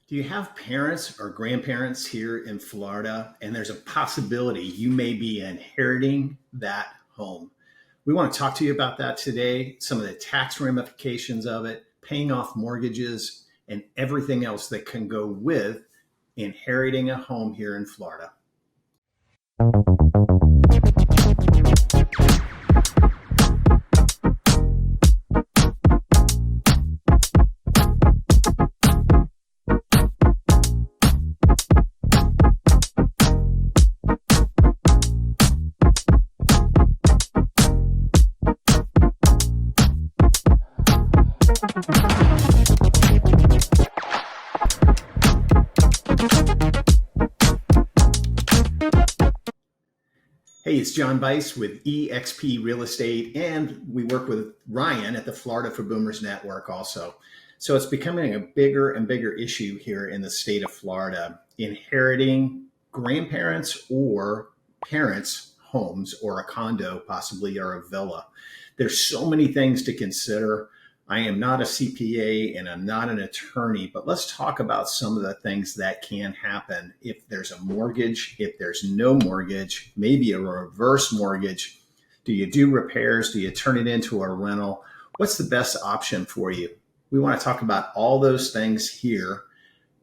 Do you have parents or grandparents here in Florida? And there's a possibility you may be inheriting that home. We want to talk to you about that today, some of the tax ramifications of it, paying off mortgages, and everything else that can go with inheriting a home here in Florida. Hey, it's Jon Buice with eXp Real Estate, and we work with Ryan at the Florida for Boomers Network also. So it's becoming a bigger and bigger issue here in the state of Florida, inheriting grandparents or parents' homes or a condo, possibly, or a villa. There's so many things to consider. I am not a CPA and I'm not an attorney, but let's talk about some of the things that can happen if there's a mortgage, if there's no mortgage, maybe a reverse mortgage. Do you do repairs? Do you turn it into a rental? What's the best option for you? We want to talk about all those things here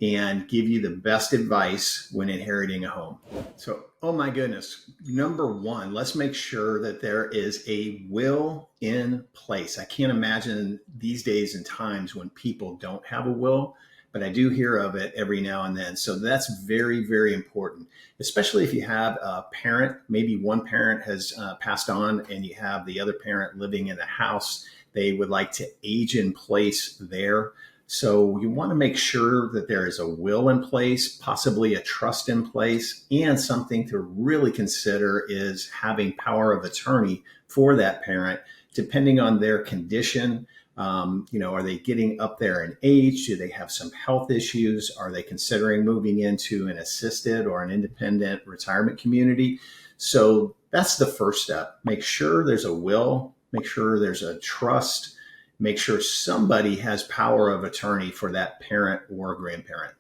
and give you the best advice when inheriting a home. So, oh my goodness. Number one, let's make sure that there is a will in place. I can't imagine these days and times when people don't have a will, but I do hear of it every now and then. So that's very, very important, especially if you have a parent, maybe one parent has passed on and you have the other parent living in the house. They would like to age in place there. So you want to make sure that there is a will in place, possibly a trust in place, and something to really consider is having power of attorney for that parent, depending on their condition. Are they getting up there in age? Do they have some health issues? Are they considering moving into an assisted or an independent retirement community? So that's the first step. Make sure there's a will, make sure there's a trust. Make sure somebody has power of attorney for that parent or grandparent.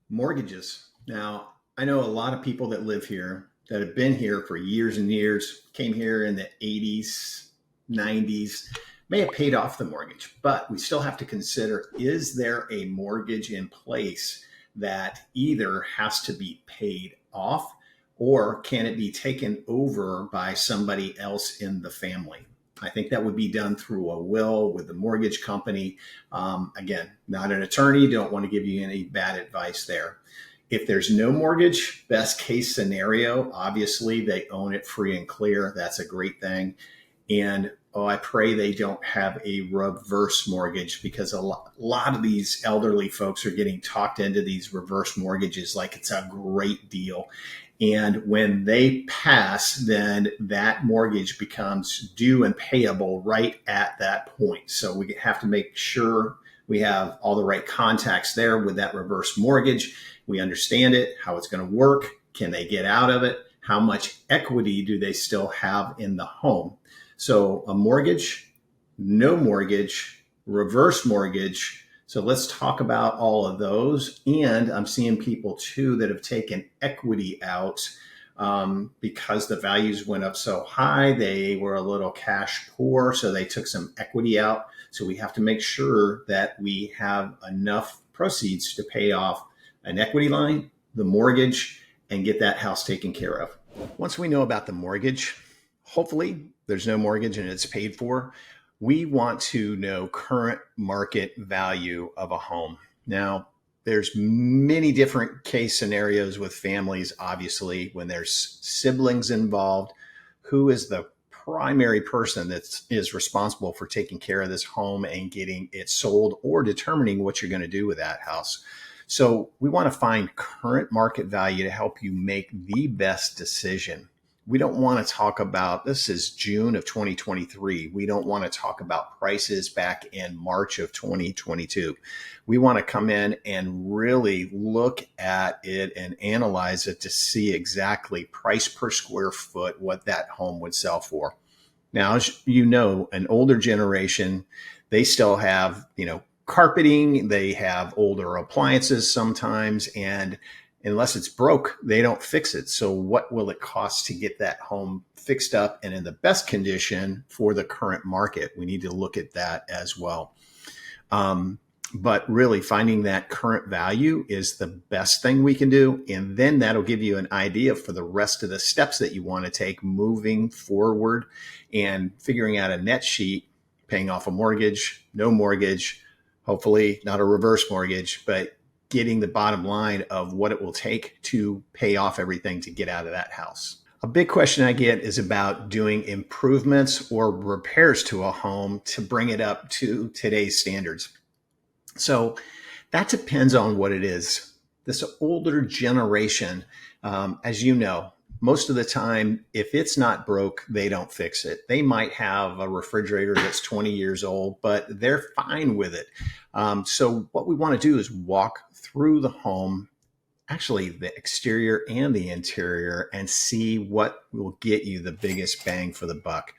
Mortgages. Now, I know a lot of people that live here that have been here for years and years, came here in the 80s, 90s, may have paid off the mortgage, but we still have to consider, is there a mortgage in place that either has to be paid off or can it be taken over by somebody else in the family? I think that would be done through a will with the mortgage company. Again, not an attorney, don't want to give you any bad advice there. If there's no mortgage, best case scenario, obviously they own it free and clear. That's a great thing. And I pray they don't have a reverse mortgage because a lot of these elderly folks are getting talked into these reverse mortgages like it's a great deal. And when they pass, then that mortgage becomes due and payable right at that point. So we have to make sure we have all the right contacts there with that reverse mortgage. We understand it, how it's going to work. Can they get out of it? How much equity do they still have in the home? So a mortgage, no mortgage, reverse mortgage. So let's talk about all of those. And I'm seeing people too that have taken equity out because the values went up so high. They were a little cash poor, so they took some equity out. So we have to make sure that we have enough proceeds to pay off an equity line, the mortgage, and get that house taken care of. Once we know about the mortgage, hopefully there's no mortgage and it's paid for. We want to know current market value of a home. Now, there's many different case scenarios with families, obviously, when there's siblings involved. Who is the primary person that is responsible for taking care of this home and getting it sold or determining what you're going to do with that house? So we want to find current market value to help you make the best decision. We don't want to talk about, this is June of 2023. We don't want to talk about prices back in March of 2022. We want to come in and really look at it and analyze it to see exactly price per square foot, what that home would sell for. Now, as you know, an older generation, they still have, carpeting, they have older appliances sometimes, and unless it's broke, they don't fix it. So what will it cost to get that home fixed up and in the best condition for the current market? We need to look at that as well. But really finding that current value is the best thing we can do. And then that'll give you an idea for the rest of the steps that you want to take moving forward and figuring out a net sheet, paying off a mortgage, no mortgage, hopefully not a reverse mortgage, but getting the bottom line of what it will take to pay off everything to get out of that house. A big question I get is about doing improvements or repairs to a home to bring it up to today's standards. So that depends on what it is. This older generation, as you know, most of the time, if it's not broke, they don't fix it. They might have a refrigerator that's 20 years old, but they're fine with it. So what we want to do is walk through the home, actually the exterior and the interior, and see what will get you the biggest bang for the buck.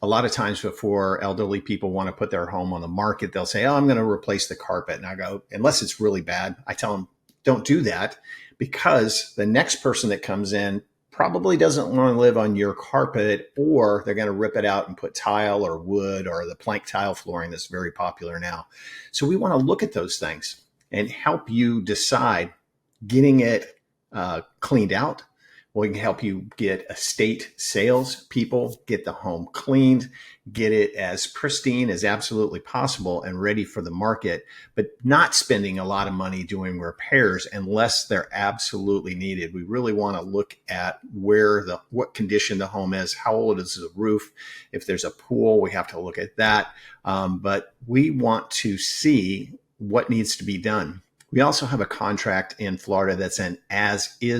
A lot of times before elderly people want to put their home on the market, they'll say, oh, I'm going to replace the carpet. And I go, unless it's really bad, I tell them, don't do that, because the next person that comes in probably doesn't want to live on your carpet, or they're going to rip it out and put tile or wood or the plank tile flooring that's very popular now. So we want to look at those things and help you decide getting it cleaned out. We can help you get estate sales people, get the home cleaned, get it as pristine as absolutely possible and ready for the market, but not spending a lot of money doing repairs unless they're absolutely needed. We really want to look at what condition the home is, how old is the roof. If there's a pool, we have to look at that. But we want to see what needs to be done. We also have a contract in Florida that's an as-is